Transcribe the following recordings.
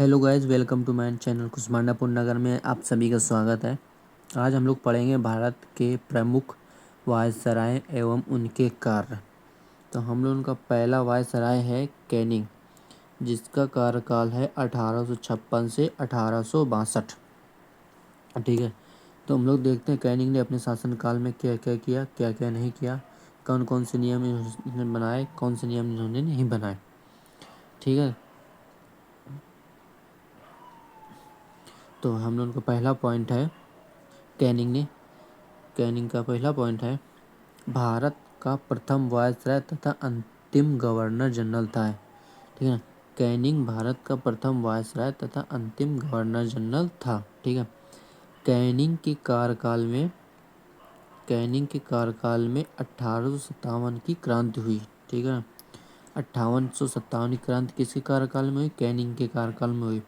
Hello guys, welcome to my channel Kushmandapur Nagar में आप सभी का स्वागत है। आज हम लोग पढ़ेंगे भारत के प्रमुख वायसराय एवं उनके कार्य। तो हम लोग उनका पहला वायसराय है कैनिंग, जिसका कार्यकाल है 1856 से 1862। ठीक है, तो हम लोग देखते हैं कैनिंग ने अपने शासनकाल में क्या क्या किया, क्या क्या नहीं किया, कौन कौन से नियम इन्होंने बनाए, कौन से नियम इन्होंने नहीं बनाए। ठीक है, तो हम लोग का पहला पॉइंट है कैनिंग का पहला पॉइंट है भारत का प्रथम वायसराय तथा अंतिम गवर्नर जनरल था। ठीक है, कैनिंग भारत का प्रथम वायसराय तथा अंतिम गवर्नर जनरल था। ठीक है, कैनिंग के कार्यकाल में 1857 की क्रांति हुई। ठीक है, 1857 की क्रांति किसके कार्यकाल में हुई? कैनिंग के कार्यकाल में हुई।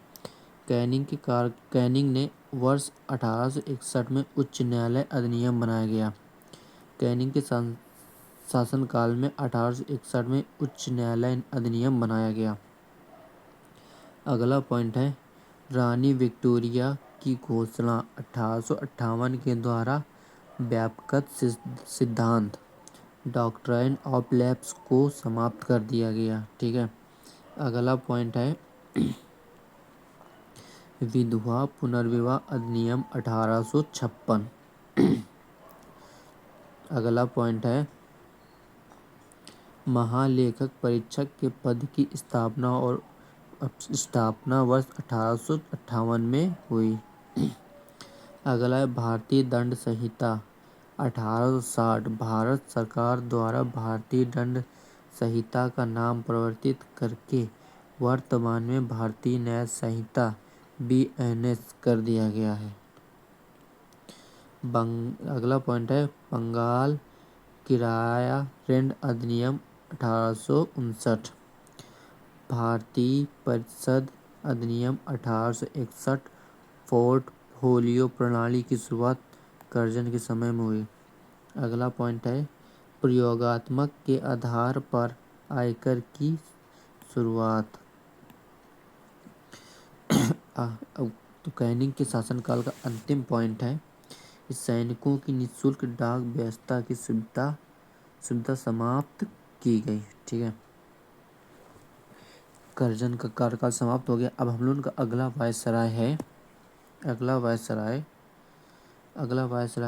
कैनिंग ने वर्ष 1861 में उच्च न्यायालय अधिनियम बनाया गया। कैनिंग के शासनकाल में 1861 में उच्च न्यायालय अधिनियम बनाया गया। अगला पॉइंट है रानी विक्टोरिया की घोषणा 1858 के द्वारा व्यापक सिद्धांत डॉक्ट्राइन ऑफ लैप्स को समाप्त कर दिया गया। ठीक है, अगला पॉइंट है विधवा पुनर्विवाह अधिनियम 1856। अगला पॉइंट है महालेखक परीक्षक के पद की स्थापना वर्ष 1858 में हुई। अगला है भारतीय दंड संहिता 1860। भारत सरकार द्वारा भारतीय दंड संहिता का नाम परिवर्तित करके वर्तमान में भारतीय न्याय संहिता BNS कर दिया गया है। अगला पॉइंट है बंगाल किराया ऋण अधिनियम 1859। भारतीय परिषद अधिनियम 1861। पोर्टफोलियो प्रणाली की शुरुआत कर्जन के समय में हुई। अगला पॉइंट है प्रयोगात्मक के आधार पर आयकर की शुरुआत। तो कैनिंग के शासनकाल का अंतिम पॉइंट है सैनिकों की निःशुल्क डाक व्यवस्था की सुविधा समाप्त की गई। ठीक है, कर्जन का कार्यकाल समाप्त हो गया। अब हम लोग का अगला वायसराय है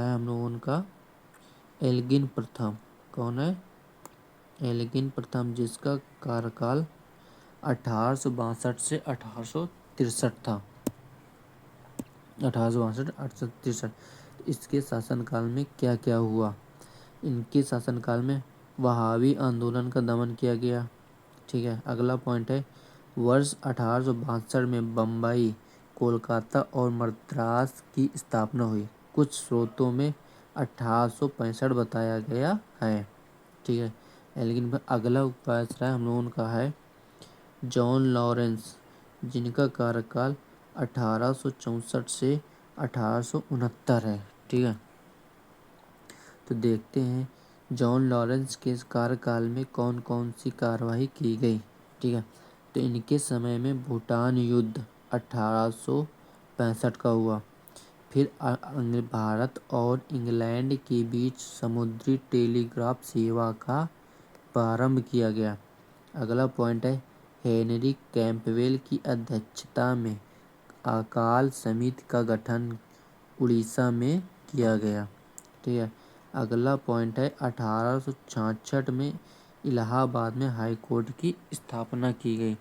हम लोगों का एल्गिन प्रथम। कौन है? एल्गिन प्रथम, जिसका कार्यकाल 1862 से 1863 था। 1862-1863। इसके शासनकाल में क्या क्या हुआ? इनके शासनकाल में वहाबी आंदोलन का दमन किया गया। ठीक है, अगला पॉइंट है वर्ष 1862 में बम्बई, कोलकाता और मद्रास की स्थापना हुई। कुछ स्रोतों में 1865 बताया गया है। ठीक है, लेकिन अगला वायसराय हम लोगों का है जॉन लॉरेंस, जिनका कार्यकाल 1864 से 1869 है। ठीक है, तो देखते हैं जॉन लॉरेंस के कार्यकाल में कौन कौन सी कार्यवाही की गई। ठीक है, तो इनके समय में भूटान युद्ध 1865 का हुआ। फिर भारत और इंग्लैंड के बीच समुद्री टेलीग्राफ सेवा का प्रारंभ किया गया। अगला पॉइंट है हेनरी कैंपबेल की अध्यक्षता में अकाल समिति का गठन उड़ीसा में किया गया। ठीक है, अगला पॉइंट है 1866 में इलाहाबाद में हाई कोर्ट की स्थापना की गई।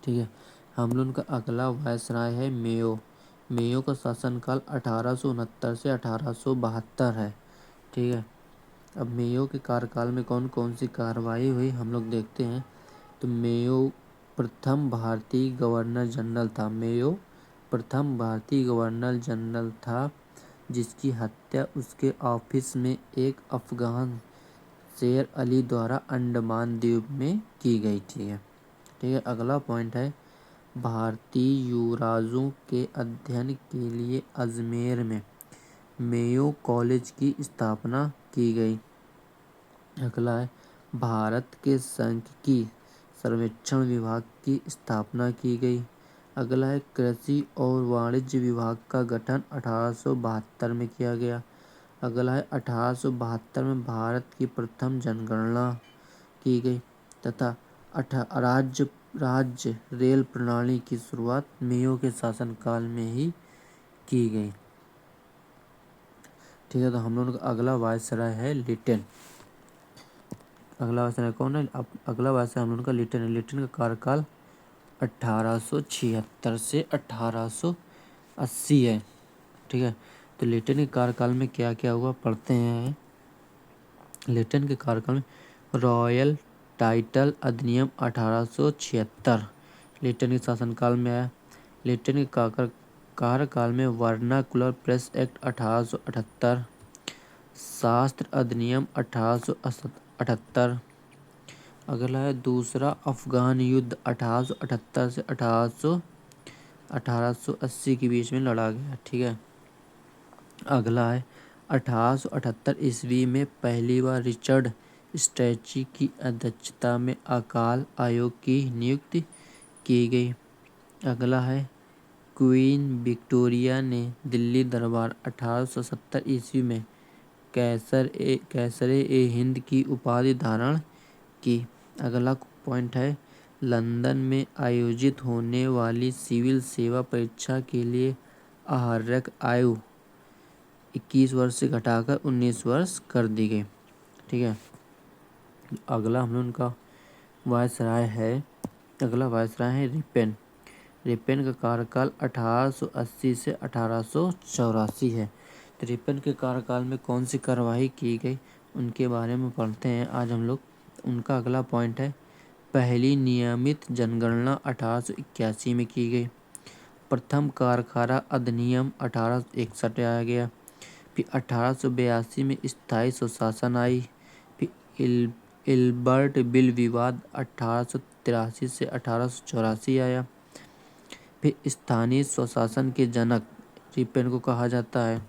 ठीक है, हम लोग का अगला वायसराय है मेयो का शासनकाल 1869 से 1872 है। ठीक है, अब मेयो के कार्यकाल में कौन कौन सी कार्रवाई हुई हम लोग देखते हैं। तो मेयो प्रथम भारतीय गवर्नर जनरल था, जिसकी हत्या उसके ऑफिस में एक अफगान शेर अली द्वारा अंडमान द्वीप में की गई थी। ठीक है, अगला पॉइंट है भारतीय युवराजों के अध्ययन के लिए अजमेर में मेयो कॉलेज की स्थापना की गई। अगला है भारत के सांख्यिकी सर्वेक्षण विभाग की स्थापना की गई। अगला है कृषि और वाणिज्य विभाग का गठन 1872 में किया गया। अगला है 1872 में भारत की प्रथम जनगणना की गई तथा राज्य रेल प्रणाली की शुरुआत मेयो के शासनकाल में ही की गई। ठीक है, तो हम लोगों का अगला वायसराय है लिटन। अगला वायसराय कौन है? अगला वायसराय हम लोगों का लिटन है। लिटन का कार्यकाल 1876 से 1880 है। ठीक है, तो लिटन के कार्यकाल में क्या क्या हुआ पढ़ते हैं। लिटन के कार्यकाल में रॉयल टाइटल अधिनियम 1876 लिटन के शासनकाल में आया। लिटन के कार्यकाल में वर्नाकुलर प्रेस एक्ट 1878, शास्त्र अधिनियम 1878। अगला है दूसरा अफगान युद्ध 1878 से 1880 के बीच में लड़ा गया। ठीक है, अगला है 1878 ईस्वी में पहली बार रिचर्ड स्ट्रैची की अध्यक्षता में अकाल आयोग की नियुक्ति की गई। अगला है क्वीन विक्टोरिया ने दिल्ली दरबार 1870 ईस्वी में कैसरे ए हिंद की उपाधि धारण की। अगला पॉइंट है लंदन में आयोजित होने वाली सिविल सेवा परीक्षा के लिए आहार्यक आयु 21 वर्ष से घटाकर 19 वर्ष कर दी गई। ठीक है, अगला हम लोग का वायसराय है। अगला वायसराय है रिपेन। रिपेन का कार्यकाल 1880 से 1884 है। तो रिपेन के कार्यकाल में कौन सी कार्यवाही की गई उनके बारे में पढ़ते हैं आज हम लोग। उनका अगला पॉइंट है पहली नियमित जनगणना 1881 में की गई। प्रथम कारखाना अधिनियम 1861 आया गया। फिर 1882 में स्थायी स्वशासन आई। फिर इल्बर्ट बिल विवाद 1883 से 1884 आया। फिर स्थानीय स्वशासन के जनक रिपेन को कहा जाता है।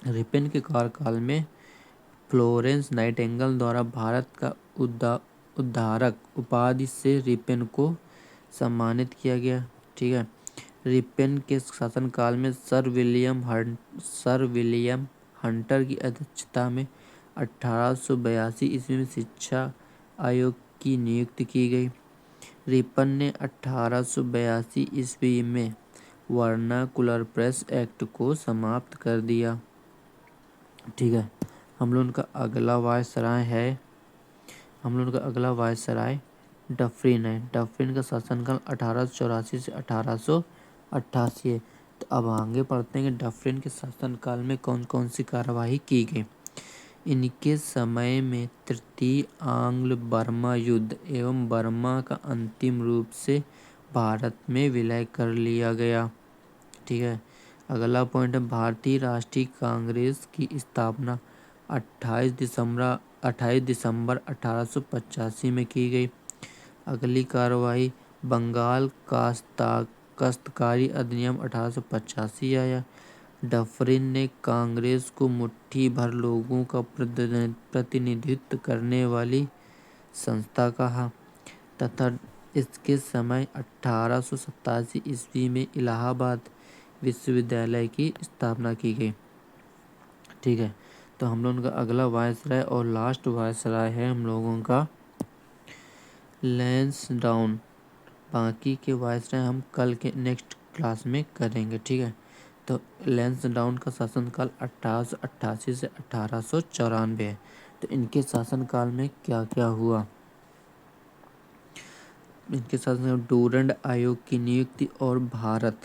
रिपेन के कार्यकाल में फ्लोरेंस नाइटिंगेल द्वारा भारत का उद्धारक उपाधि से रिपेन को सम्मानित किया गया। ठीक है, रिपेन के शासनकाल में सर विलियम हंटर की अध्यक्षता में 1882 ईस्वी में शिक्षा आयोग की नियुक्ति की गई। रिपन ने 1882 ईस्वी में वर्नाकुलर प्रेस एक्ट को समाप्त कर दिया। ठीक है, हम लोगों का अगला वायसराय डफरिन है। डफरिन का शासनकाल 1884 से 1888 है। तो अब आगे पढ़ते हैं कि डफरिन के शासनकाल में कौन कौन सी कार्यवाही की गई। इनके समय में तृतीय आंग्ल बर्मा युद्ध एवं बर्मा का अंतिम रूप से भारत में विलय कर लिया गया। ठीक है, अगला पॉइंट है भारतीय राष्ट्रीय कांग्रेस की स्थापना 28 दिसंबर 1885 में की गई। अगली कार्रवाई बंगाल काश्तकारी अधिनियम 1885 आया। डफरिन ने कांग्रेस को मुट्ठी भर लोगों का प्रतिनिधित्व करने वाली संस्था कहा तथा इसके समय 1887 ईस्वी में इलाहाबाद विश्वविद्यालय की स्थापना की गई। ठीक है, तो हम लोगों का अगला वायसराय और लास्ट वायसराय है हम लोगों का लैंसडाउन। बाकी के वायसराय हम कल के नेक्स्ट क्लास में करेंगे। ठीक है, तो लैंसडाउन का शासनकाल 1888 से 1894 है। तो इनके शासनकाल में क्या क्या हुआ। इनके शासनकाल डूरंड आयोग की नियुक्ति और भारत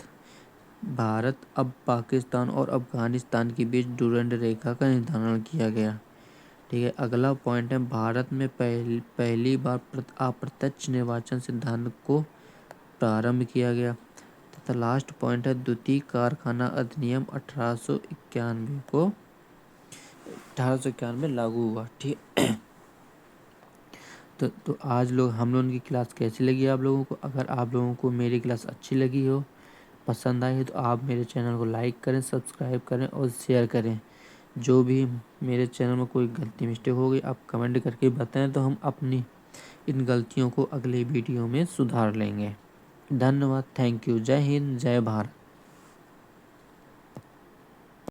अब पाकिस्तान और अफगानिस्तान के बीच डूरंड रेखा का निर्धारण किया गया। ठीक है, अगला पॉइंट है भारत में पहली बार अप्रत्यक्ष निर्वाचन सिद्धांत को प्रारंभ किया गया तथा लास्ट पॉइंट है द्वितीय कारखाना अधिनियम 1891 लागू हुआ। ठीक है, तो आज हम लोगों की क्लास कैसी लगी आप लोगों को। अगर आप लोगों को मेरी क्लास अच्छी लगी हो, पसंद आई है, तो आप मेरे चैनल को लाइक करें, सब्सक्राइब करें और शेयर करें। जो भी मेरे चैनल में कोई गलती मिस्टेक हो गई आप कमेंट करके बताएं, तो हम अपनी इन गलतियों को अगले वीडियो में सुधार लेंगे। धन्यवाद। Thank you. जय हिंद, जय भारत।